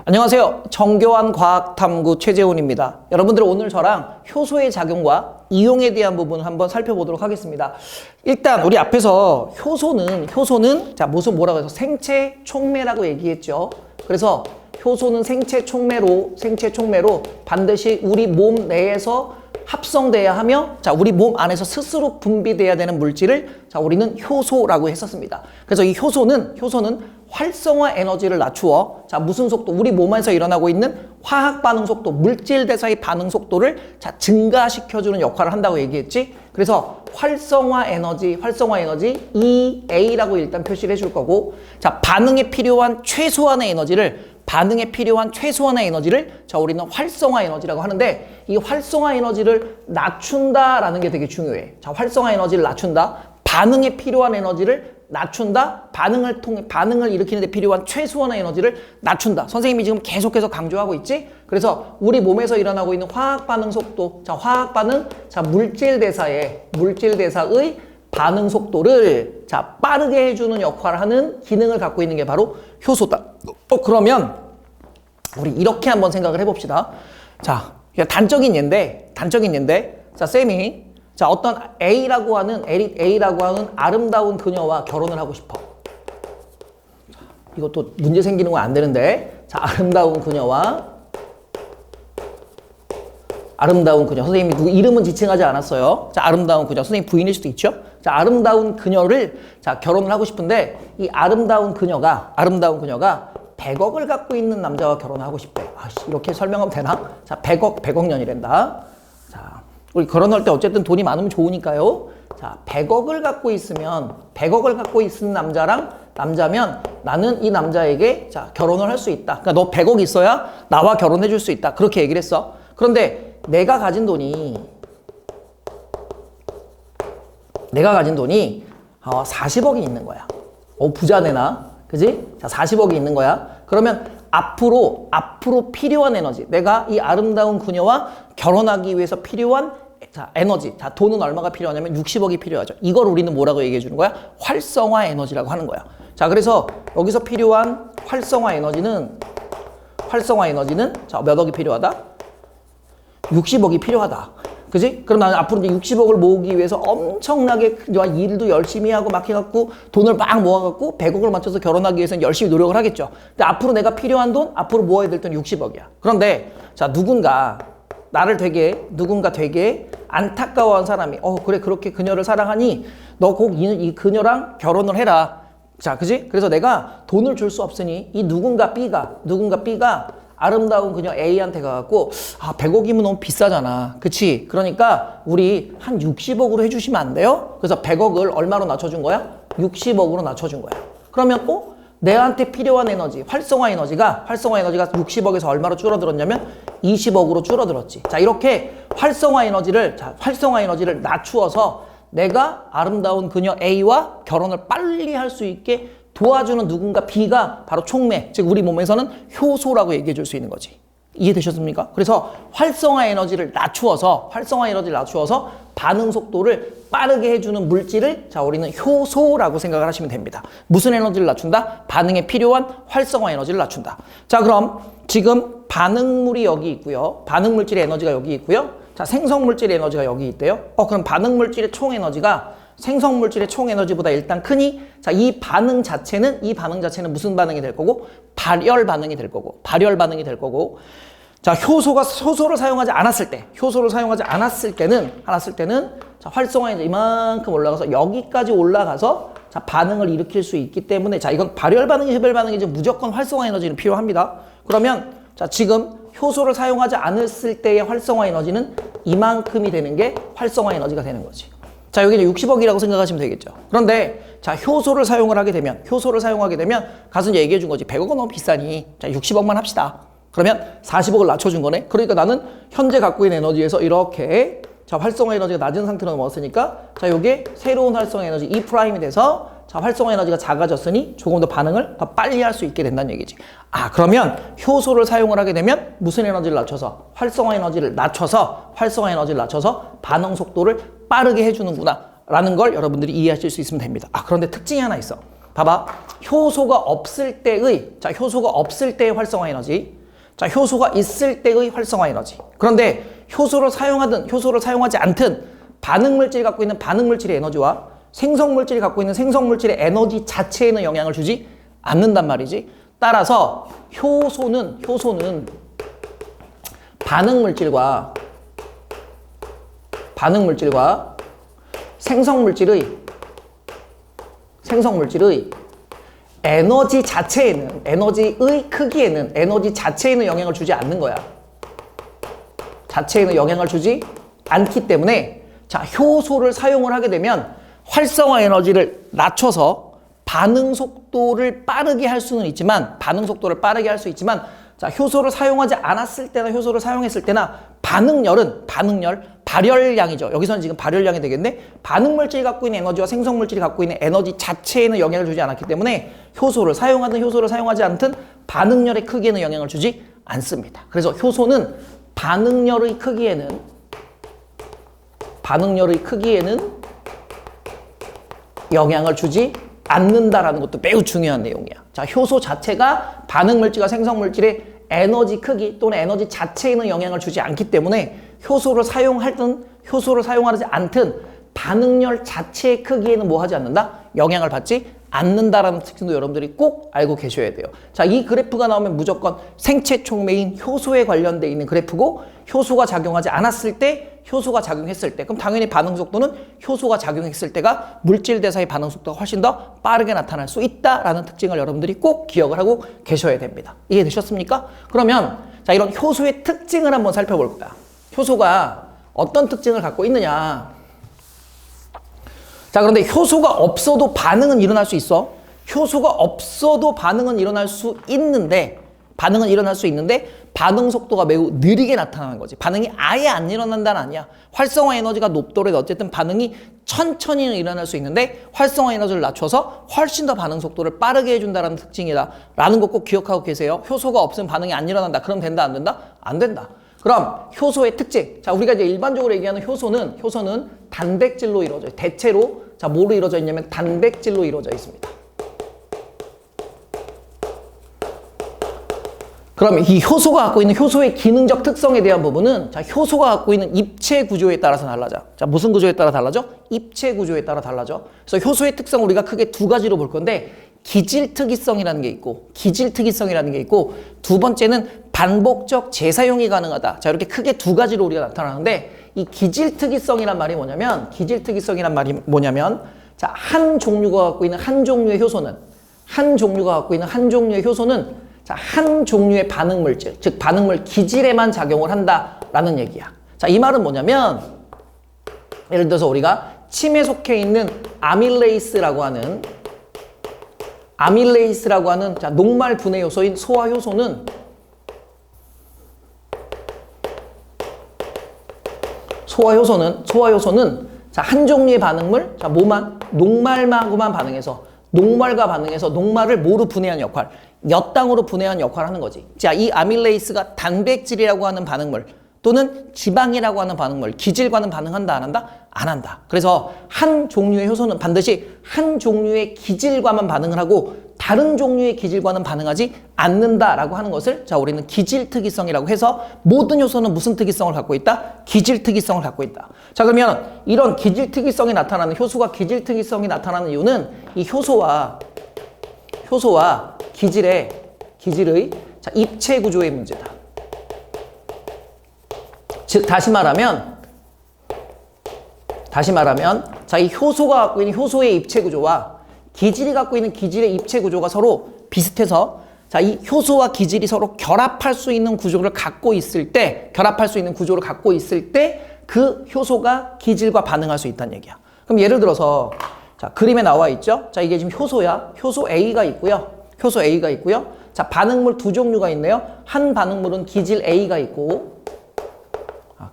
안녕하세요. 정교한 과학탐구 최재훈입니다. 여러분들 오늘 저랑 효소의 작용과 이용에 대한 부분을 한번 살펴보도록 하겠습니다. 일단 우리 앞에서 효소는 자 무슨 뭐라고 해서 생체 촉매라고 얘기했죠. 그래서 효소는 생체 촉매로 반드시 우리 몸 내에서 합성돼야 하며 자 우리 몸 안에서 스스로 분비돼야 되는 물질을 자 우리는 효소라고 했었습니다. 그래서 이 효소는 활성화 에너지를 낮추어 자 무슨 속도 우리 몸 안에서 일어나고 있는 화학 반응 속도 물질 대사의 반응 속도를 자 증가시켜주는 역할을 한다고 얘기했지. 그래서 활성화 에너지 EA라고 일단 표시를 해줄 거고 자 반응에 필요한 최소한의 에너지를 자 우리는 활성화 에너지라고 하는데 이 활성화 에너지를 낮춘다라는 게 되게 중요해. 자 활성화 에너지를 낮춘다. 반응에 필요한 에너지를 낮춘다. 반응을 일으키는 데 필요한 최소한의 에너지를 낮춘다. 선생님이 지금 계속해서 강조하고 있지? 그래서 우리 몸에서 일어나고 있는 화학 반응 속도, 자 화학 반응, 자 물질 대사의 반응 속도를 자 빠르게 해주는 역할을 하는 기능을 갖고 있는 게 바로 효소다. 그러면 우리 이렇게 한번 생각을 해봅시다. 자 단적인 예인데 자 쌤이 자 어떤 A라고 하는 아름다운 그녀와 결혼을 하고 싶어. 이것도 문제 생기는 건 안 되는데 자 아름다운 그녀 선생님이 누구 이름은 지칭하지 않았어요. 자 아름다운 그녀 선생님 부인일 수도 있죠. 자 아름다운 그녀를 자 결혼을 하고 싶은데 이 아름다운 그녀가 100억을 갖고 있는 남자와 결혼하고 싶대. 이렇게 설명하면 되나? 자 100억 년이란다. 자 우리 결혼할 때 어쨌든 돈이 많으면 좋으니까요. 자 100억을 갖고 있는 남자면 나는 이 남자에게 자 결혼을 할 수 있다. 그러니까 너 100억 있어야 나와 결혼해 줄 수 있다. 그렇게 얘기를 했어. 그런데 내가 가진 돈이 40억이 있는 거야. 부자네 나. 그지? 자 40억이 있는 거야. 그러면 앞으로 필요한 에너지, 내가 이 아름다운 그녀와 결혼하기 위해서 필요한 자 에너지, 자 돈은 얼마가 필요하냐면 60억이 필요하죠. 이걸 우리는 뭐라고 얘기해 주는 거야? 활성화 에너지라고 하는 거야. 자 그래서 여기서 필요한 활성화 에너지는 자 몇 억이 필요하다? 60억이 필요하다. 그지? 그럼 나는 앞으로 이제 60억을 모으기 위해서 엄청나게 일도 열심히 하고 막 해갖고 돈을 막 모아갖고 100억을 맞춰서 결혼하기 위해서는 열심히 노력을 하겠죠. 근데 앞으로 내가 필요한 돈, 앞으로 모아야 될 돈 60억이야. 그런데 자 누군가 되게 안타까워한 사람이 그래 그렇게 그녀를 사랑하니 너 꼭 이 그녀랑 결혼을 해라. 자 그지? 그래서 내가 돈을 줄 수 없으니 이 누군가 B가 아름다운 그녀 A한테 가갖고 100억이면 너무 비싸잖아. 그치? 그러니까 우리 한 60억으로 해주시면 안 돼요? 그래서 100억을 얼마로 낮춰준 거야? 60억으로 낮춰준 거야. 그러면 내한테 필요한 에너지, 활성화 에너지가 60억에서 얼마로 줄어들었냐면 20억으로 줄어들었지. 자 이렇게 활성화 에너지를 낮추어서 내가 아름다운 그녀 A와 결혼을 빨리 할 수 있게 도와주는 누군가 B가 바로 촉매, 즉 우리 몸에서는 효소라고 얘기해 줄 수 있는 거지. 이해되셨습니까? 그래서 활성화 에너지를 낮추어서 반응 속도를 빠르게 해주는 물질을 자 우리는 효소라고 생각을 하시면 됩니다. 무슨 에너지를 낮춘다? 반응에 필요한 활성화 에너지를 낮춘다. 자 그럼 지금 반응물이 여기 있고요. 반응물질의 에너지가 여기 있고요. 자 생성물질의 에너지가 여기 있대요. 그럼 반응물질의 총 에너지가 생성물질의 총 에너지보다 일단 크니 자 이 반응 자체는 무슨 반응이 될 거고? 발열 반응이 될 거고 자 효소를 사용하지 않았을 때는 자 활성화 에너지 이만큼 올라가서 여기까지 올라가서 자 반응을 일으킬 수 있기 때문에 자 이건 발열 반응이 흡열 반응이지 무조건 활성화 에너지는 필요합니다. 그러면 자 지금 효소를 사용하지 않았을 때의 활성화 에너지는 이만큼이 되는 게 활성화 에너지가 되는 거지. 자 여기 이제 60억이라고 생각하시면 되겠죠. 그런데 자 효소를 사용하게 되면 가서 이제 얘기해 준 거지. 100억은 너무 비싸니 자 60억만 합시다. 그러면 40억을 낮춰준 거네. 그러니까 나는 현재 갖고 있는 에너지에서 이렇게 자 활성화 에너지가 낮은 상태로 넘어왔으니까 자 요게 새로운 활성화 에너지 E'이 돼서 자, 활성화 에너지가 작아졌으니 조금 더 반응을 더 빨리 할 수 있게 된다는 얘기지. 아, 그러면 효소를 사용을 하게 되면 무슨 에너지를 낮춰서? 활성화 에너지를 낮춰서 반응 속도를 빠르게 해주는구나 라는 걸 여러분들이 이해하실 수 있으면 됩니다. 아, 그런데 특징이 하나 있어. 봐봐. 효소가 없을 때의, 자, 효소가 없을 때의 활성화 에너지. 자, 효소가 있을 때의 활성화 에너지. 그런데 효소를 사용하든 효소를 사용하지 않든 반응물질이 갖고 있는 반응물질의 에너지와 생성물질이 갖고 있는 생성물질의 에너지 자체에는 영향을 주지 않는단 말이지. 따라서 효소는 반응물질과 생성물질의 에너지 자체에는, 에너지의 크기에는, 에너지 자체에는 영향을 주지 않는 거야. 자체에는 영향을 주지 않기 때문에, 자, 효소를 사용을 하게 되면 활성화 에너지를 낮춰서 반응 속도를 빠르게 할 수는 있지만, 자, 효소를 사용하지 않았을 때나 효소를 사용했을 때나 발열량이죠. 여기서는 지금 발열량이 되겠네. 반응물질이 갖고 있는 에너지와 생성물질이 갖고 있는 에너지 자체에는 영향을 주지 않았기 때문에 효소를 사용하든 효소를 사용하지 않든 반응열의 크기에는 영향을 주지 않습니다. 그래서 효소는 반응열의 크기에는 영향을 주지 않는다라는 것도 매우 중요한 내용이야. 자, 효소 자체가 반응물질과 생성물질의 에너지 크기 또는 에너지 자체에는 영향을 주지 않기 때문에 효소를 사용하든 효소를 사용하지 않든 반응열 자체의 크기에는 뭐 하지 않는다? 영향을 받지 않는다라는 특징도 여러분들이 꼭 알고 계셔야 돼요. 자, 이 그래프가 나오면 무조건 생체 촉매인 효소에 관련돼 있는 그래프고, 효소가 작용하지 않았을 때, 효소가 작용했을 때, 그럼 당연히 반응 속도는 효소가 작용했을 때가 물질 대사의 반응 속도가 훨씬 더 빠르게 나타날 수 있다라는 특징을 여러분들이 꼭 기억을 하고 계셔야 됩니다. 이해되셨습니까? 그러면 자, 이런 효소의 특징을 한번 살펴볼 거야. 효소가 어떤 특징을 갖고 있느냐. 자, 그런데 효소가 없어도 반응은 일어날 수 있어. 효소가 없어도 반응은 일어날 수 있는데 반응 속도가 매우 느리게 나타나는 거지. 반응이 아예 안 일어난다는 아니야. 활성화 에너지가 높더라도 어쨌든 반응이 천천히는 일어날 수 있는데 활성화 에너지를 낮춰서 훨씬 더 반응 속도를 빠르게 해준다는 특징이다 라는 거 꼭 기억하고 계세요. 효소가 없으면 반응이 안 일어난다. 그럼 된다 안 된다? 안 된다. 그럼 효소의 특징. 자, 우리가 이제 일반적으로 얘기하는 효소는 단백질로 이루어져요. 대체로 자, 뭐로 이루어져 있냐면 단백질로 이루어져 있습니다. 그럼 이 효소가 갖고 있는 효소의 기능적 특성에 대한 부분은, 자, 효소가 갖고 있는 입체 구조에 따라서 달라져. 자, 무슨 구조에 따라 달라져? 입체 구조에 따라 달라져. 그래서 효소의 특성을 우리가 크게 두 가지로 볼 건데, 기질특이성이라는 게 있고, 두 번째는 반복적 재사용이 가능하다. 자, 이렇게 크게 두 가지로 우리가 나타나는데, 이 기질특이성이란 말이 뭐냐면, 자, 한 종류가 갖고 있는 한 종류의 효소는, 자, 한 종류의 반응물질, 즉 반응물 기질에만 작용을 한다라는 얘기야. 자, 이 말은 뭐냐면, 예를 들어서 우리가 침에 속해 있는 아밀레이스라고 하는 자, 녹말 분해 요소인 소화효소는 자, 한 종류의 반응물, 자, 녹말과 반응해서 녹말을 뭐로 분해한 역할? 엿당으로 분해한 역할을 하는 거지. 자, 이 아밀레이스가 단백질이라고 하는 반응물 또는 지방이라고 하는 반응물, 기질과는 반응한다, 안 한다? 안 한다. 그래서 한 종류의 효소는 반드시 한 종류의 기질과만 반응을 하고 다른 종류의 기질과는 반응하지 않는다라고 하는 것을, 자, 우리는 기질특이성이라고 해서 모든 효소는 무슨 특이성을 갖고 있다? 기질특이성을 갖고 있다. 자, 그러면 이런 기질특이성이 나타나는, 효소가 기질특이성이 나타나는 이유는 이 효소와 기질의 자, 입체 구조의 문제다. 즉 다시 말하면 자, 이 효소가 갖고 있는 효소의 입체 구조와 기질이 갖고 있는 기질의 입체 구조가 서로 비슷해서, 자, 이 효소와 기질이 서로 결합할 수 있는 구조를 갖고 있을 때 그 효소가 기질과 반응할 수 있다는 얘기야. 그럼 예를 들어서, 자, 그림에 나와 있죠? 자, 이게 지금 효소야. 효소 A가 있고요. 자, 반응물 두 종류가 있네요. 한 반응물은 기질 A가 있고,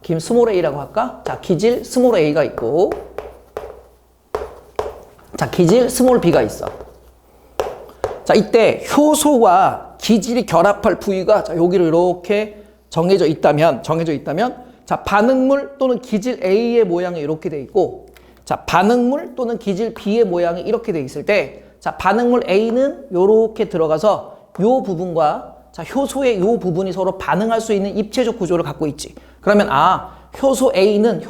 김 스몰 a라고 할까? 자, 기질 스몰 a가 있고, 자, 기질 스몰 b가 있어. 자, 이때 효소와 기질이 결합할 부위가, 자, 여기로 이렇게 정해져 있다면, 자, 반응물 또는 기질 A의 모양이 이렇게 돼 있고, 자, 반응물 또는 기질 B의 모양이 이렇게 돼 있을 때, 자, 반응물 A는 요렇게 들어가서 요 부분과 자, 효소의 요 부분이 서로 반응할 수 있는 입체적 구조를 갖고 있지. 그러면 효소 A는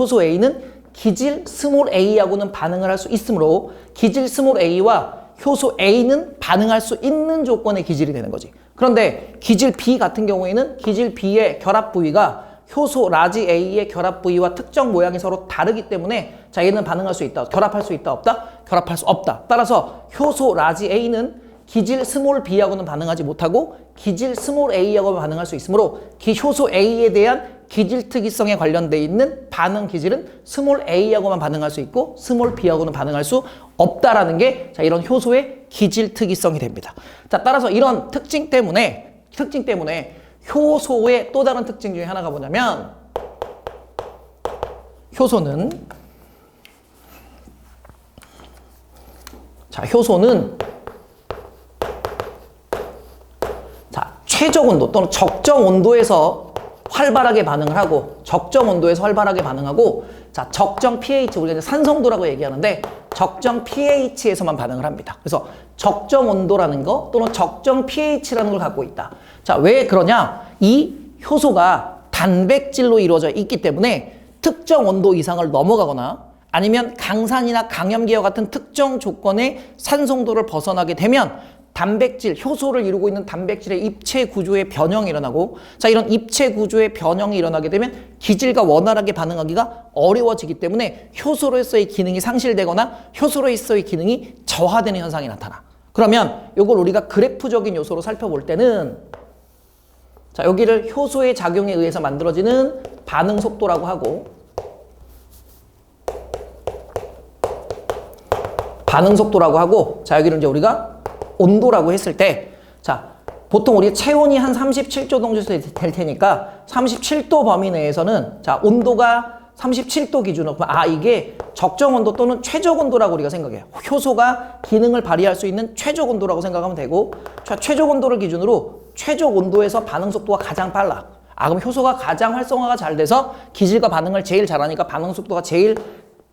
기질 스몰 a하고는 반응을 할 수 있으므로 기질 스몰 a와 효소 A는 반응할 수 있는 조건의 기질이 되는 거지. 그런데 기질 B 같은 경우에는 기질 B의 결합 부위가 효소 라지 A의 결합 부위와 특정 모양이 서로 다르기 때문에 자, 얘는 반응할 수 있다. 결합할 수 있다, 없다? 결합할 수 없다. 따라서 효소 라지 A는 기질 스몰 B하고는 반응하지 못하고 기질 스몰 A하고는 반응할 수 있으므로 효소 A에 대한 기질 특이성에 관련되어 있는 반응 기질은 스몰 a하고만 반응할 수 있고 스몰 b하고는 반응할 수 없다라는 게 자, 이런 효소의 기질 특이성이 됩니다. 자, 따라서 이런 특징 때문에 효소의 또 다른 특징 중에 하나가 뭐냐면 효소는 최적 온도 또는 적정 온도에서 활발하게 반응을 하고 적정 온도에서 활발하게 반응하고 자, 적정 pH 우리가 이제 산성도라고 얘기하는데 적정 pH에서만 반응을 합니다. 그래서 적정 온도라는 거 또는 적정 pH라는 걸 갖고 있다. 자, 왜 그러냐? 이 효소가 단백질로 이루어져 있기 때문에 특정 온도 이상을 넘어가거나 아니면 강산이나 강염기와 같은 특정 조건의 산성도를 벗어나게 되면 단백질, 효소를 이루고 있는 단백질의 입체 구조의 변형이 일어나고 자, 이런 입체 구조의 변형이 일어나게 되면 기질과 원활하게 반응하기가 어려워지기 때문에 효소로서의 기능이 상실되거나 효소로서의 기능이 저하되는 현상이 나타나. 그러면 이걸 우리가 그래프적인 요소로 살펴볼 때는 자, 여기를 효소의 작용에 의해서 만들어지는 반응 속도라고 하고 자, 여기를 이제 우리가 온도라고 했을 때, 자, 보통 우리 체온이 한 37도 정도 될 테니까 37도 범위 내에서는 자, 온도가 37도 기준으로 이게 적정 온도 또는 최적 온도라고 우리가 생각해요. 효소가 기능을 발휘할 수 있는 최적 온도라고 생각하면 되고 자, 최적 온도를 기준으로 최적 온도에서 반응 속도가 가장 빨라. 그럼 효소가 가장 활성화가 잘 돼서 기질과 반응을 제일 잘하니까 반응 속도가 제일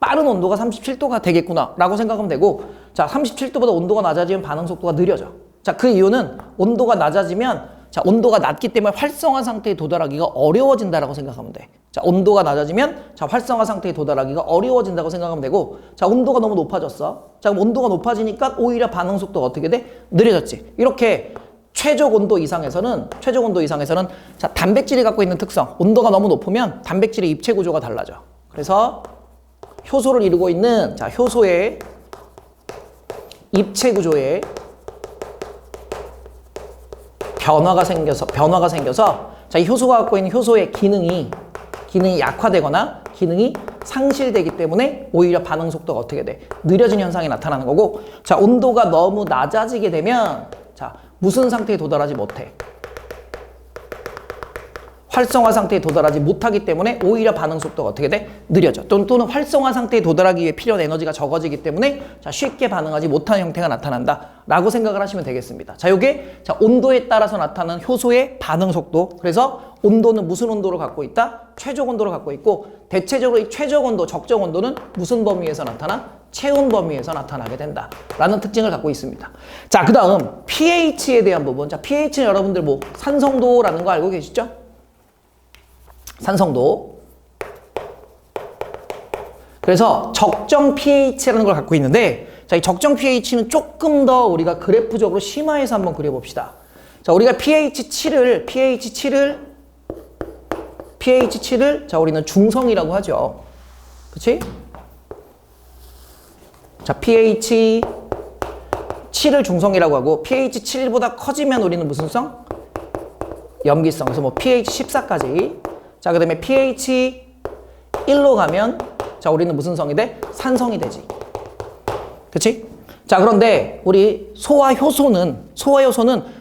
빠른 온도가 37도가 되겠구나 라고 생각하면 되고 자, 37도보다 온도가 낮아지면 반응 속도가 느려져. 자, 그 이유는 온도가 낮아지면 자, 온도가 낮기 때문에 활성화 상태에 도달하기가 어려워진다라고 생각하면 돼. 자, 온도가 낮아지면 자, 활성화 상태에 도달하기가 어려워진다고 생각하면 되고 자, 온도가 너무 높아졌어. 자, 그럼 온도가 높아지니까 오히려 반응 속도가 어떻게 돼? 느려졌지. 이렇게 최적 온도 이상에서는 자, 단백질이 갖고 있는 특성, 온도가 너무 높으면 단백질의 입체 구조가 달라져. 그래서 효소를 이루고 있는 자, 효소의 입체 구조에 변화가 생겨서 자, 이 효소가 갖고 있는 효소의 기능이 약화되거나 기능이 상실되기 때문에 오히려 반응 속도가 어떻게 돼? 느려진 현상이 나타나는 거고 자, 온도가 너무 낮아지게 되면 자, 무슨 상태에 도달하지 못해? 활성화 상태에 도달하지 못하기 때문에 오히려 반응 속도가 어떻게 돼? 느려져. 또는 활성화 상태에 도달하기 위해 필요한 에너지가 적어지기 때문에 자, 쉽게 반응하지 못하는 형태가 나타난다 라고 생각을 하시면 되겠습니다. 자, 요게 자, 온도에 따라서 나타나는 효소의 반응 속도. 그래서 온도는 무슨 온도를 갖고 있다? 최적 온도를 갖고 있고 대체적으로 이 최적 온도, 적정 온도는 무슨 범위에서 나타나? 체온 범위에서 나타나게 된다 라는 특징을 갖고 있습니다. 자, 그 다음 pH에 대한 부분. 자, pH는 여러분들 뭐 산성도라는 거 알고 계시죠? 산성도. 그래서 적정 pH라는 걸 갖고 있는데 자, 이 적정 pH는 조금 더 우리가 그래프적으로 심화해서 한번 그려봅시다. 자, 우리가 pH7을 자, 우리는 중성이라고 하죠. 그치? 자, pH7을 중성이라고 하고 pH7보다 커지면 우리는 무슨 성? 염기성. 그래서 뭐 pH14까지. 자, 그 다음에 pH1로 가면 자, 우리는 무슨 성이 돼? 산성이 되지. 그치? 자, 그런데 우리 소화효소는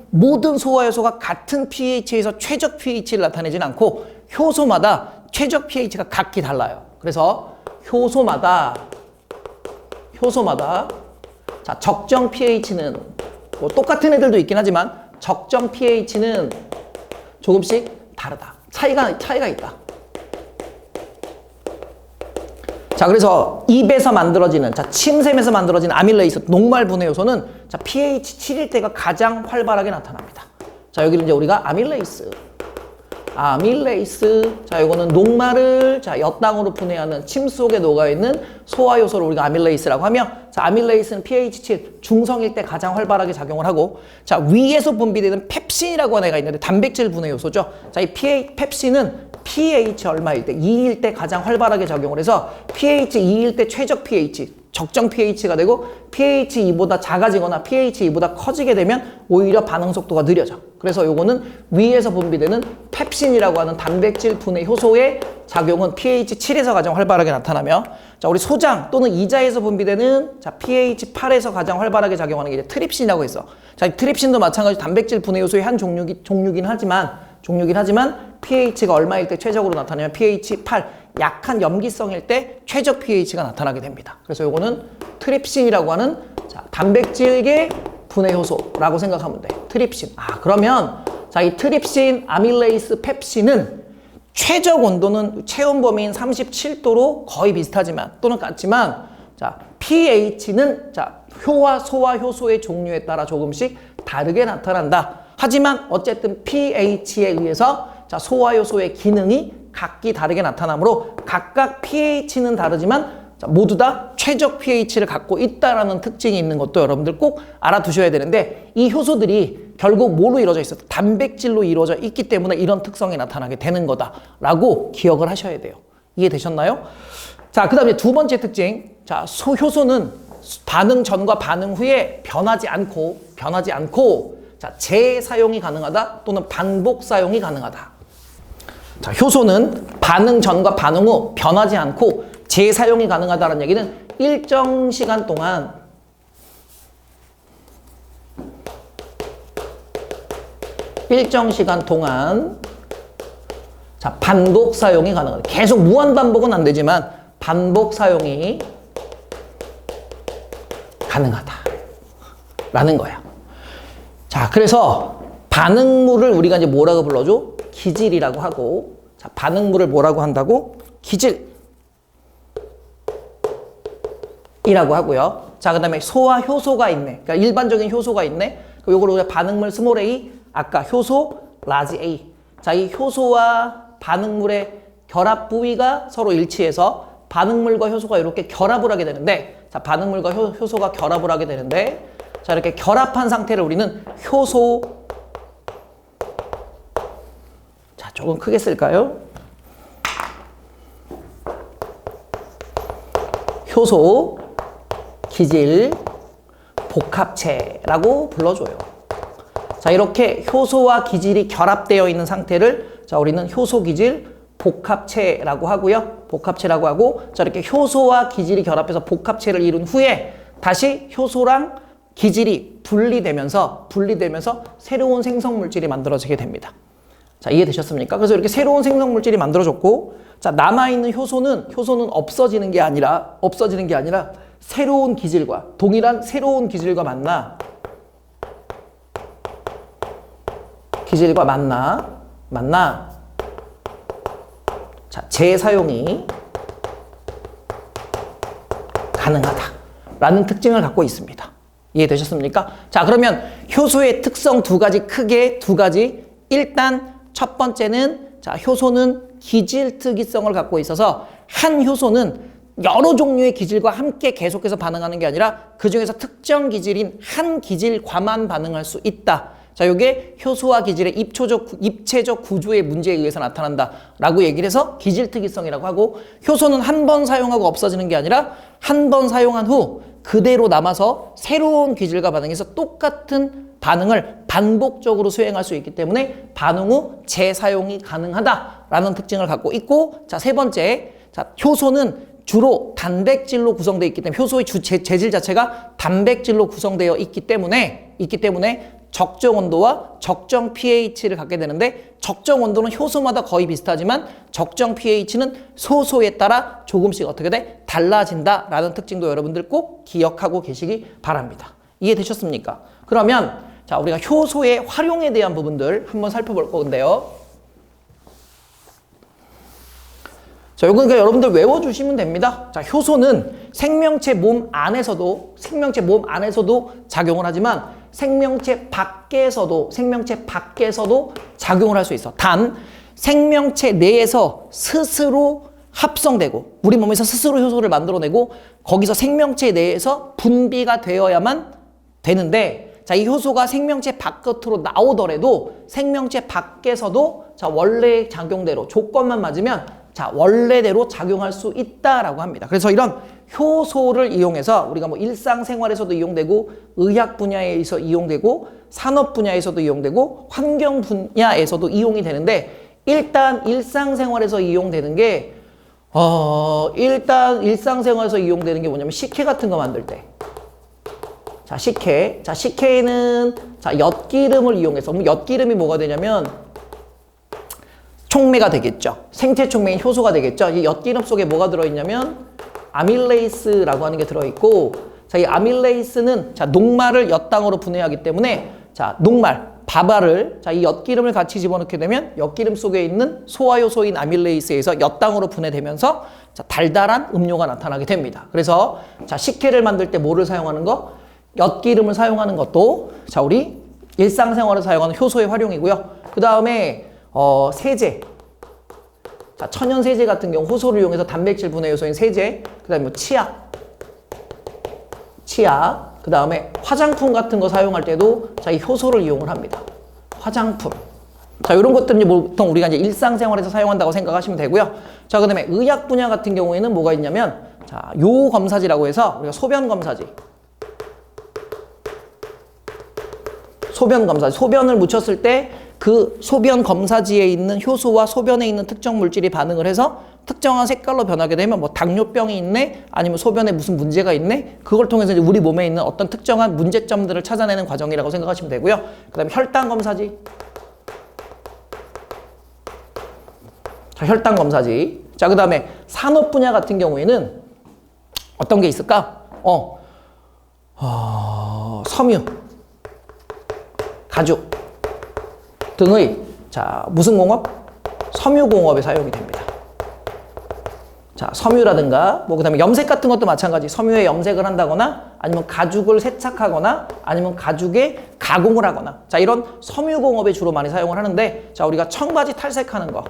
모든 소화효소가 같은 pH에서 최적 pH를 나타내진 않고 효소마다 최적 pH가 각기 달라요. 그래서 효소마다 자, 적정 pH는 뭐 똑같은 애들도 있긴 하지만 적정 pH는 조금씩 다르다. 차이가 있다. 자, 그래서 입에서 만들어지는 자, 침샘에서 만들어지는 아밀레이스, 녹말 분해 요소는 자, pH 7일 때가 가장 활발하게 나타납니다. 자, 여기는 이제 우리가 아밀레이스. 자, 요거는 녹말을 자, 엿당으로 분해하는 침 속에 녹아있는 소화 요소를 우리가 아밀레이스라고 하며, 자, 아밀레이스는 pH 7 중성일 때 가장 활발하게 작용을 하고, 자, 위에서 분비되는 펩신이라고 하는 애가 있는데 단백질 분해 요소죠. 자, 이 펩신은 pH 얼마일 때, 2일 때 가장 활발하게 작용을 해서 pH 2일 때 최적 pH, 적정 pH가 되고 pH 2보다 작아지거나 pH 2보다 커지게 되면 오히려 반응 속도가 느려져. 그래서 요거는 위에서 분비되는 펩신이라고 하는 단백질 분해 효소의 작용은 pH 7에서 가장 활발하게 나타나며, 자, 우리 소장 또는 이자에서 분비되는 자, pH 8에서 가장 활발하게 작용하는 게 이제 트립신이라고 있어. 자, 이 트립신도 마찬가지로 단백질 분해 요소의 한 종류긴 하지만 pH가 얼마일 때 최적으로 나타나면 pH 8, 약한 염기성일 때 최적 pH가 나타나게 됩니다. 그래서 요거는 트립신이라고 하는 자, 단백질계 분해 효소라고 생각하면 돼. 트립신. 그러면 자, 이 트립신, 아밀레이스, 펩신은 최적 온도는 체온 범위인 37도로 거의 비슷하지만 또는 같지만, 자, pH는 자, 효와 소화 효소의 종류에 따라 조금씩 다르게 나타난다. 하지만 어쨌든 pH에 의해서 자, 소화 요소의 기능이 각기 다르게 나타나므로 각각 pH는 다르지만 자, 모두 다 최적 pH를 갖고 있다라는 특징이 있는 것도 여러분들 꼭 알아두셔야 되는데, 이 효소들이 결국 뭐로 이루어져 있어? 단백질로 이루어져 있기 때문에 이런 특성이 나타나게 되는 거다라고 기억을 하셔야 돼요. 이해되셨나요? 자, 그 다음에 두 번째 특징. 자, 효소는 반응 전과 반응 후에 변하지 않고 자, 재사용이 가능하다 또는 반복 사용이 가능하다. 자, 효소는 반응 전과 반응 후 변하지 않고 재사용이 가능하다는 얘기는 일정 시간 동안 자, 반복 사용이 가능하다. 계속 무한 반복은 안 되지만 반복 사용이 가능하다라는 거야. 자, 그래서 반응물을 우리가 이제 뭐라고 불러줘? 기질이라고 하고, 자, 반응물을 뭐라고 한다고? 기질이라고 하고요. 자, 그 다음에 소화 효소가 있네. 그러니까 일반적인 효소가 있네. 요걸 우리가 반응물 스몰 a, 아까 효소 라지 a. 자, 이 효소와 반응물의 결합 부위가 서로 일치해서 반응물과 효소가 이렇게 결합을 하게 되는데, 자, 반응물과 효소가 결합을 하게 되는데, 자, 이렇게 결합한 상태를 우리는 효소, 자, 조금 크게 쓸까요? 효소, 기질, 복합체라고 불러줘요. 자, 이렇게 효소와 기질이 결합되어 있는 상태를 자, 우리는 효소, 기질, 복합체라고 하고요. 복합체라고 하고, 자, 이렇게 효소와 기질이 결합해서 복합체를 이룬 후에 다시 효소랑 기질이 분리되면서 새로운 생성물질이 만들어지게 됩니다. 자, 이해되셨습니까? 그래서 이렇게 새로운 생성물질이 만들어졌고, 자, 남아있는 효소는 없어지는 게 아니라 새로운 기질과 동일한 새로운 기질과 만나 자, 재사용이 가능하다라는 특징을 갖고 있습니다. 이해되셨습니까? 자, 그러면 효소의 특성 크게 두 가지. 일단 첫 번째는 자, 효소는 기질 특이성을 갖고 있어서 한 효소는 여러 종류의 기질과 함께 계속해서 반응하는 게 아니라 그 중에서 특정 기질인 한 기질과만 반응할 수 있다. 자, 요게 효소와 기질의 입체적 구조의 문제에 의해서 나타난다라고 얘기를 해서 기질 특이성이라고 하고, 효소는 한 번 사용하고 없어지는 게 아니라 한 번 사용한 후 그대로 남아서 새로운 기질과 반응해서 똑같은 반응을 반복적으로 수행할 수 있기 때문에 반응 후 재사용이 가능하다라는 특징을 갖고 있고, 자, 세 번째, 자, 효소는 주로 단백질로 구성되어 있기 때문에 효소의 재질 자체가 단백질로 구성되어 있기 때문에 적정 온도와 적정 pH를 갖게 되는데, 적정 온도는 효소마다 거의 비슷하지만 적정 pH는 소소에 따라 조금씩 어떻게 돼? 달라진다라는 특징도 여러분들 꼭 기억하고 계시기 바랍니다. 이해되셨습니까? 그러면 자, 우리가 효소의 활용에 대한 부분들 한번 살펴볼 건데요. 자, 이건 그냥 여러분들 외워주시면 됩니다. 자, 효소는 생명체 몸 안에서도 작용을 하지만 생명체 밖에서도 작용을 할 수 있어. 단 생명체 내에서 스스로 합성되고 우리 몸에서 스스로 효소를 만들어내고 거기서 생명체 내에서 분비가 되어야만 되는데, 자, 이 효소가 생명체 바깥으로 나오더라도 생명체 밖에서도 자, 원래 작용대로 조건만 맞으면 자, 원래대로 작용할 수 있다라고 합니다. 그래서 이런 효소를 이용해서 우리가 뭐 일상생활에서도 이용되고 의학 분야에서 이용되고 산업 분야에서도 이용되고 환경 분야에서도 이용이 되는데, 일단 일상생활에서 이용되는 게 뭐냐면 식혜 같은 거 만들 때. 자, 식혜는 자, 엿기름을 이용해서, 그럼 엿기름이 뭐가 되냐면 촉매가 되겠죠. 생체 촉매인 효소가 되겠죠. 이 엿기름 속에 뭐가 들어있냐면 아밀레이스라고 하는 게 들어있고, 자, 이 아밀레이스는 자, 녹말을 엿당으로 분해하기 때문에 자, 녹말, 밥알을 자, 이 엿기름을 같이 집어넣게 되면 엿기름 속에 있는 소화효소인 아밀레이스에서 엿당으로 분해되면서 자, 달달한 음료가 나타나게 됩니다. 그래서 자, 식혜를 만들 때 뭐를 사용하는 거? 엿기름을 사용하는 것도 자, 우리 일상생활에 사용하는 효소의 활용이고요. 그 다음에 세제. 자, 천연 세제 같은 경우 효소를 이용해서 단백질 분해 요소인 세제, 그 다음에 뭐 치약, 그 다음에 화장품 같은 거 사용할 때도 자, 이 효소를 이용을 합니다. 화장품. 자, 이런 것들은 보통 우리가 이제 일상생활에서 사용한다고 생각하시면 되고요. 자, 그 다음에 의학 분야 같은 경우에는 뭐가 있냐면 자, 요 검사지라고 해서 우리가 소변 검사지. 소변을 묻혔을 때 그 소변 검사지에 있는 효소와 소변에 있는 특정 물질이 반응을 해서 특정한 색깔로 변하게 되면 뭐 당뇨병이 있네, 아니면 소변에 무슨 문제가 있네, 그걸 통해서 이제 우리 몸에 있는 어떤 특정한 문제점들을 찾아내는 과정이라고 생각하시면 되고요. 그 다음에 혈당 검사지. 자, 혈당 검사지. 자, 그 다음에 산업 분야 같은 경우에는 어떤 게 있을까? 섬유, 가죽 등의 자, 무슨 공업? 섬유공업에 사용이 됩니다. 자, 섬유라든가 뭐 그다음에 염색 같은 것도 마찬가지. 섬유에 염색을 한다거나 아니면 가죽을 세척하거나 아니면 가죽에 가공을 하거나, 자, 이런 섬유공업에 주로 많이 사용을 하는데, 자, 우리가 청바지 탈색하는 거.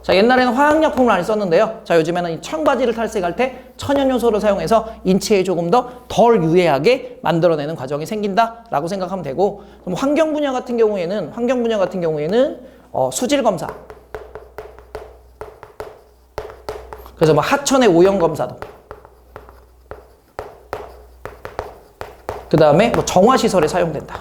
자, 옛날에는 화학약품을 많이 썼는데요. 자, 요즘에는 이 청바지를 탈색할 때 천연효소를 사용해서 인체에 조금 더 덜 유해하게 만들어내는 과정이 생긴다라고 생각하면 되고, 그럼 환경 분야 같은 경우에는 수질 검사. 그래서 뭐 하천의 오염 검사도. 그 다음에 뭐 정화시설에 사용된다.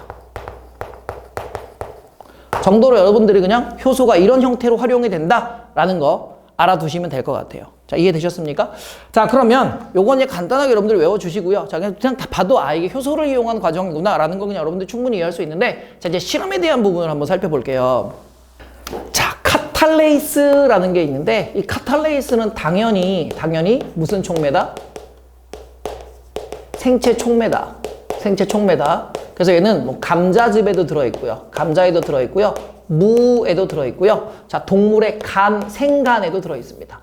정도로 여러분들이 그냥 효소가 이런 형태로 활용이 된다라는 거 알아두시면 될 것 같아요. 자, 이해되셨습니까? 자, 그러면 요건 이제 간단하게 여러분들 외워주시고요. 자, 그냥 다 봐도 이게 효소를 이용한 과정이구나라는 거 그냥 여러분들 충분히 이해할 수 있는데, 자, 이제 실험에 대한 부분을 한번 살펴볼게요. 자, 카탈레이스라는 게 있는데, 이 카탈레이스는 당연히 무슨 촉매다? 생체 촉매다. 그래서 얘는 뭐 감자즙에도 들어있고요. 감자에도 들어있고요. 무에도 들어있고요. 자, 동물의 생간에도 들어있습니다.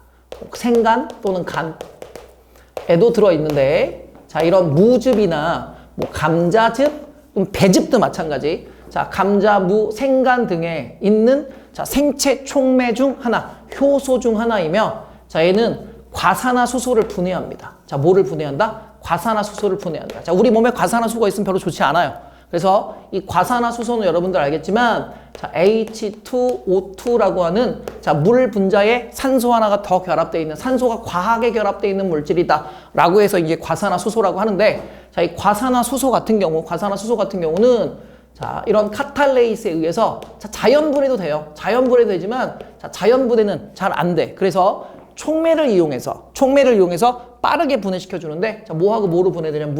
생간 또는 간에도 들어있는데, 자, 이런 무즙이나 뭐 감자즙, 배즙도 마찬가지. 자, 감자, 무, 생간 등에 있는 자, 생체 촉매 중 하나, 효소 중 하나이며, 자, 얘는 과산화수소를 분해합니다. 자, 뭐를 분해한다? 과산화수소를 분해한다. 자, 우리 몸에 과산화수소가 있으면 별로 좋지 않아요. 그래서 이 과산화수소는 여러분들 알겠지만, 자, H2O2라고 하는 자, 물 분자에 산소 하나가 더 결합되어 있는, 산소가 과하게 결합되어 있는 물질이다 라고 해서 이게 과산화수소라고 하는데, 자, 이 과산화수소 같은 경우는 자, 이런 카탈레이스에 의해서 자, 자연분해도 돼요. 자연분해도 되지만 자, 자연분해는 잘 안 돼. 그래서 촉매를 이용해서 빠르게 분해시켜 주는데, 자, 뭐하고 뭐로 분해되냐면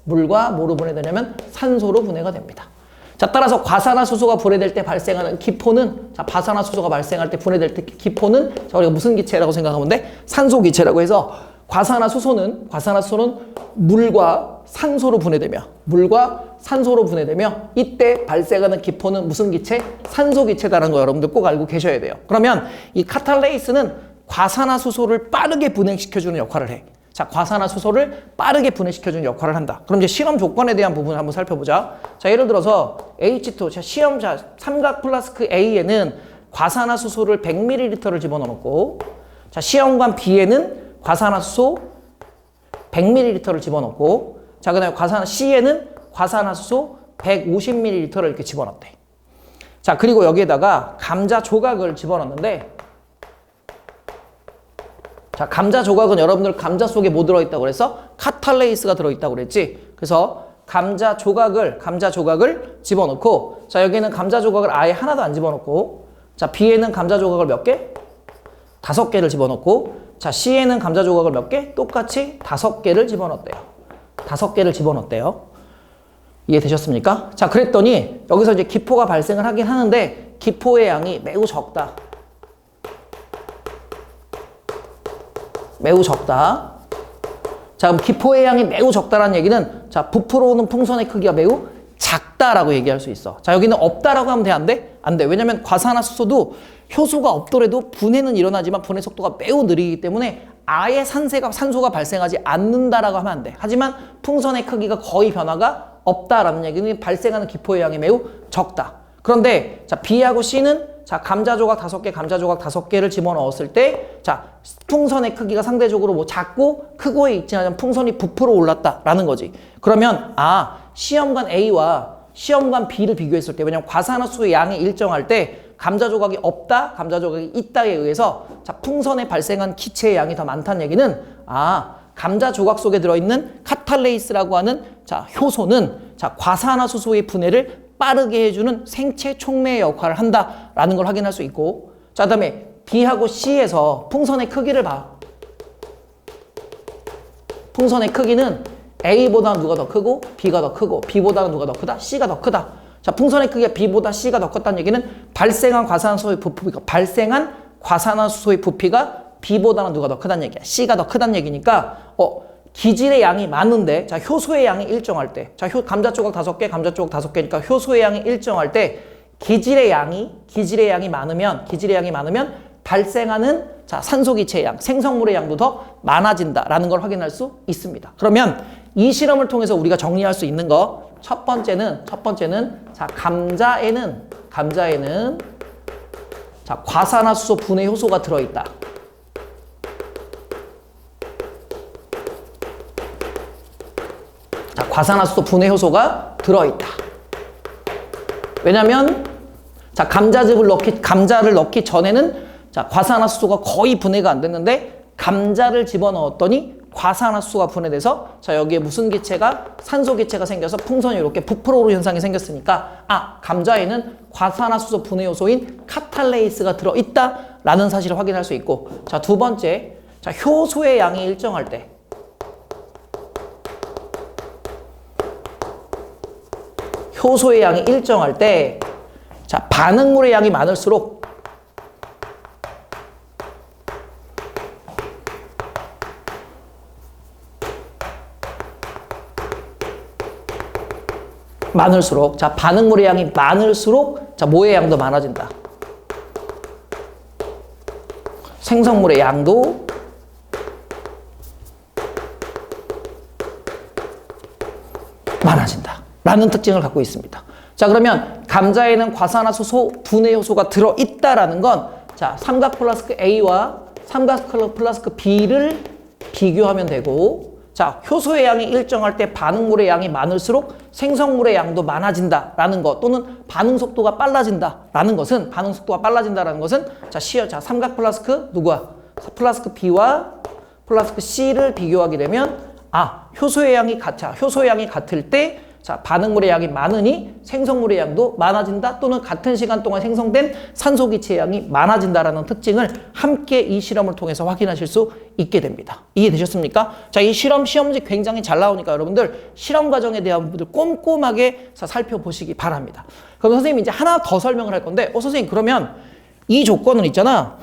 물과 뭐로 분해되냐면 산소로 분해가 됩니다. 자, 따라서 과산화수소가 분해될 때 발생하는 기포는, 자, 과산화수소가 발생할 때 분해될 때 기포는 자, 우리가 무슨 기체라고 생각하면 돼? 산소 기체라고 해서 과산화수소는 물과 산소로 분해되며 물과 산소로 분해되며 이때 발생하는 기포는 무슨 기체? 산소 기체다라는 거 여러분들 꼭 알고 계셔야 돼요. 그러면 이 카탈레이스는 과산화수소를 빠르게 분해시켜주는 역할을 해. 자, 과산화수소를 빠르게 분해시켜주는 역할을 한다. 그럼 이제 실험 조건에 대한 부분을 한번 살펴보자. 자, 예를 들어서 H2, 자, 삼각 플라스크 A에는 과산화수소를 100ml를 집어넣고, 자, 시험관 B에는 과산화수소 100ml를 집어넣고, 자, 그 다음에 C에는 과산화수소 150ml를 이렇게 집어넣대. 자, 그리고 여기에다가 감자 조각을 집어넣는데, 자, 감자 조각은 여러분들 감자 속에 뭐 들어있다고 그랬어? 카탈레이스가 들어있다고 그랬지? 그래서 감자 조각을 집어넣고, 자, 여기는 감자 조각을 아예 하나도 안 집어넣고, 자, B에는 감자 조각을 몇 개? 5개를 집어넣고, 자, C에는 감자 조각을 몇 개? 똑같이 5개를 집어넣었대요. 5개를 집어넣었대요. 이해되셨습니까? 자, 그랬더니 여기서 이제 기포가 발생을 하긴 하는데 기포의 양이 매우 적다. 매우 적다. 자, 그럼 기포의 양이 매우 적다라는 얘기는, 자, 부풀어 오는 풍선의 크기가 매우 작다라고 얘기할 수 있어. 자, 여기는 없다라고 하면 돼? 안 돼? 안 돼. 왜냐면 과산화수소도 효소가 없더라도 분해는 일어나지만 분해 속도가 매우 느리기 때문에 아예 산소가 발생하지 않는다라고 하면 안 돼. 하지만 풍선의 크기가 거의 변화가 없다라는 얘기는 발생하는 기포의 양이 매우 적다. 그런데 자, B하고 C는 자, 감자 조각 5개, 감자 조각 5개를 집어넣었을 때, 자, 풍선의 크기가 상대적으로 뭐 작고 크고에 있지 않은 풍선이 부풀어 올랐다라는 거지. 그러면 시험관 A와 시험관 B를 비교했을 때, 왜냐면 과산화수소의 양이 일정할 때 감자 조각이 없다, 감자 조각이 있다에 의해서 자, 풍선에 발생한 기체의 양이 더 많다는 얘기는, 감자 조각 속에 들어있는 카탈레이스라고 하는 자, 효소는 자, 과산화수소의 분해를 빠르게 해주는 생체 촉매의 역할을 한다라는 걸 확인할 수 있고, 자, 그다음에 B하고 C에서 풍선의 크기를 봐. 풍선의 크기는 A보다는 누가 더 크고 B가 더 크고, B보다는 누가 더 크다? C가 더 크다. 자, 풍선의 크기가 B보다 C가 더 컸다는 얘기는 발생한 과산화수소의 부피가 B보다는 누가 더 크다는 얘기야? C가 더 크다는 얘기니까, 기질의 양이 많은데, 자, 효소의 양이 일정할 때, 자, 감자 조각 5개, 감자 조각 5개니까 효소의 양이 일정할 때, 기질의 양이 많으면 발생하는 자, 산소 기체의 양, 생성물의 양도 더 많아진다라는 걸 확인할 수 있습니다. 그러면 이 실험을 통해서 우리가 정리할 수 있는 거, 첫 번째는 자, 감자에는 자, 과산화수소 분해 효소가 들어있다. 자, 과산화수소 분해 효소가 들어있다. 왜냐면 자, 감자를 넣기 전에는 자, 과산화수소가 거의 분해가 안 됐는데 감자를 집어넣었더니 과산화수소가 분해돼서 자, 여기에 무슨 기체가? 산소 기체가 생겨서 풍선이 이렇게 부풀어 오르는 현상이 생겼으니까 감자에는 과산화수소 분해 요소인 카탈레이스가 들어있다라는 사실을 확인할 수 있고, 자, 두 번째, 자, 효소의 양이 일정할 때, 자, 반응물의 양이 많을수록 자, 반응물의 양이 많을수록 자, 뭐의 양도 많아진다. 생성물의 양도 많아진다 라는 특징을 갖고 있습니다. 자, 그러면 감자에는 과산화수소 분해 효소가 들어있다라는 건 자, 삼각 플라스크 A와 삼각 플라스크 B를 비교하면 되고, 자, 효소의 양이 일정할 때 반응물의 양이 많을수록 생성물의 양도 많아진다라는 것, 또는 반응 속도가 빨라진다라는 것은 자, 삼각 플라스크 플라스크 B와 플라스크 C를 비교하게 되면 효소의 양이 같을 때 자, 반응물의 양이 많으니 생성물의 양도 많아진다, 또는 같은 시간 동안 생성된 산소 기체의 양이 많아진다라는 특징을 함께 이 실험을 통해서 확인하실 수 있게 됩니다. 이해되셨습니까? 자, 이 시험지 굉장히 잘 나오니까 여러분들 실험 과정에 대한 부분들 꼼꼼하게 살펴보시기 바랍니다. 그럼 선생님이 이제 하나 더 설명을 할 건데, 선생님 그러면 이 조건은 있잖아.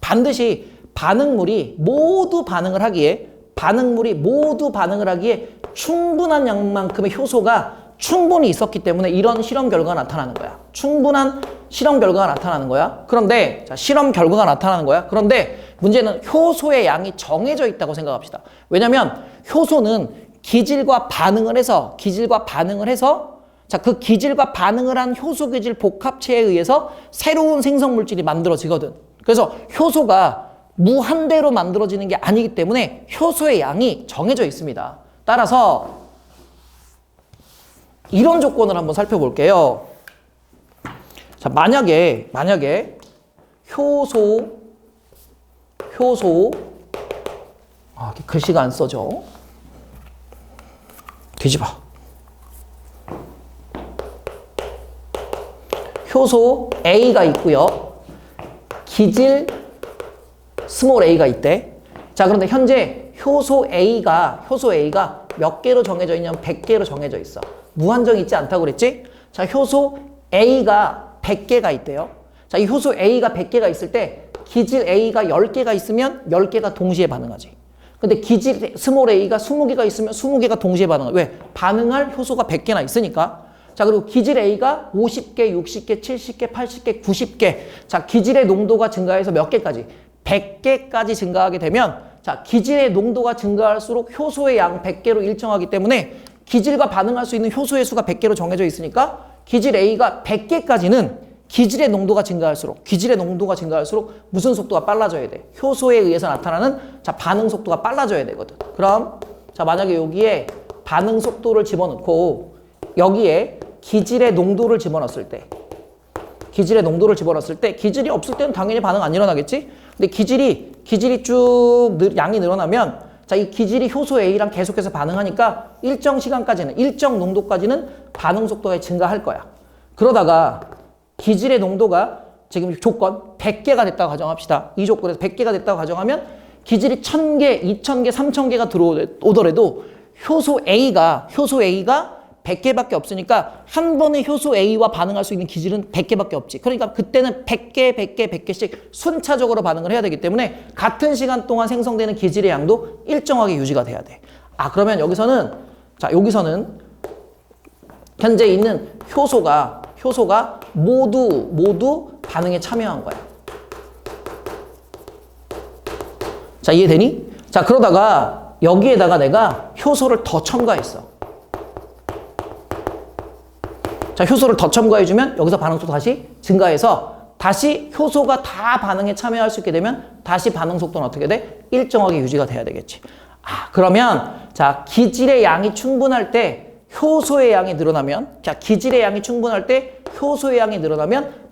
반드시 반응물이 모두 반응을 하기에 반응물이 모두 반응을 하기에 충분한 양만큼의 효소가 충분히 있었기 때문에 이런 실험 결과가 나타나는 거야. 충분한 실험 결과가 나타나는 거야. 그런데 자, 실험 결과가 나타나는 거야. 그런데 문제는 효소의 양이 정해져 있다고 생각합시다. 왜냐면 효소는 기질과 반응을 해서 자, 그 기질과 반응을 한 효소 기질 복합체에 의해서 새로운 생성 물질이 만들어지거든. 그래서 효소가 무한대로 만들어지는 게 아니기 때문에 효소의 양이 정해져 있습니다. 따라서 이런 조건을 한번 살펴볼게요. 자, 만약에 효소 글씨가 안 써져. 뒤집어. 효소 A가 있고요. 기질 스몰 a가 있대. 자, 그런데 현재 효소 A가 몇 개로 정해져 있냐면 100개로 정해져 있어. 무한정 있지 않다고 그랬지? 자, 효소 A가 100개가 있대요. 자, 이 효소 A가 100개가 있을 때 기질 A가 10개가 있으면 10개가 동시에 반응하지. 근데 기질 스몰 a가 20개가 있으면 20개가 동시에 반응해. 왜? 반응할 효소가 100개나 있으니까. 자, 그리고 기질 A가 50개, 60개, 70개, 80개, 90개. 자, 기질의 농도가 증가해서 몇 개까지? 100개까지 증가하게 되면, 자, 기질의 농도가 증가할수록 효소의 양 100개로 일정하기 때문에 기질과 반응할 수 있는 효소의 수가 100개로 정해져 있으니까 기질 A가 100개까지는 기질의 농도가 증가할수록 무슨 속도가 빨라져야 돼? 효소에 의해서 나타나는 자, 반응 속도가 빨라져야 되거든. 그럼 자, 만약에 여기에 반응 속도를 집어넣고 여기에 기질의 농도를 집어넣었을 때 기질이 없을 때는 당연히 반응 안 일어나겠지? 근데 기질이 쭉 양이 늘어나면 자, 이 기질이 효소 A랑 계속해서 반응하니까 일정 시간까지는 일정 농도까지는 반응 속도가 증가할 거야. 그러다가 기질의 농도가 지금 조건 100개가 됐다고 가정합시다. 이 조건에서 100개가 됐다고 가정하면 기질이 1000개, 2000개, 3000개가 들어오더라도 효소 A가 100개밖에 없으니까 한 번에 효소 A와 반응할 수 있는 기질은 100개밖에 없지. 그러니까 그때는 100개씩 순차적으로 반응을 해야 되기 때문에 같은 시간 동안 생성되는 기질의 양도 일정하게 유지가 돼야 돼. 아, 그러면 여기서는 현재 있는 효소가 모두 반응에 참여한 거야. 자, 이해되니? 자, 그러다가 여기에다가 내가 효소를 더 첨가했어. 자, 효소를 더 첨가해주면 여기서 반응속도 다시 증가해서 다시 효소가 다 반응에 참여할 수 있게 되면 다시 반응속도는 어떻게 돼? 일정하게 유지가 돼야 되겠지. 아, 그러면 자, 기질의 양이 충분할 때 효소의 양이 늘어나면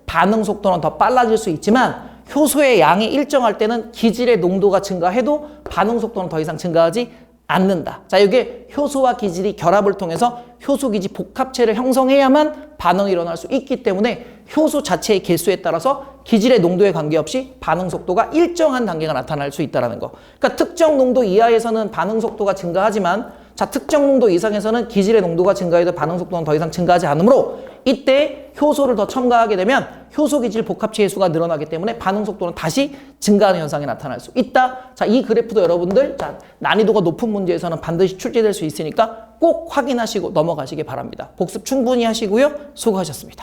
반응 속도는 더 빨라질 수 있지만 효소의 양이 일정할 때는 기질의 농도가 증가해도 반응 속도는 더 이상 증가하지 않는다. 자, 이게 효소와 기질이 결합을 통해서 효소기질 복합체를 형성해야만 반응이 일어날 수 있기 때문에 효소 자체의 개수에 따라서 기질의 농도에 관계없이 반응 속도가 일정한 단계가 나타날 수 있다는 거. 그러니까 특정 농도 이하에서는 반응 속도가 증가하지만 자, 특정 농도 이상에서는 기질의 농도가 증가해도 반응 속도는 더 이상 증가하지 않으므로 이때 효소를 더 첨가하게 되면 효소 기질 복합체의 수가 늘어나기 때문에 반응 속도는 다시 증가하는 현상이 나타날 수 있다. 자, 이 그래프도 여러분들 자, 난이도가 높은 문제에서는 반드시 출제될 수 있으니까 꼭 확인하시고 넘어가시기 바랍니다. 복습 충분히 하시고요. 수고하셨습니다.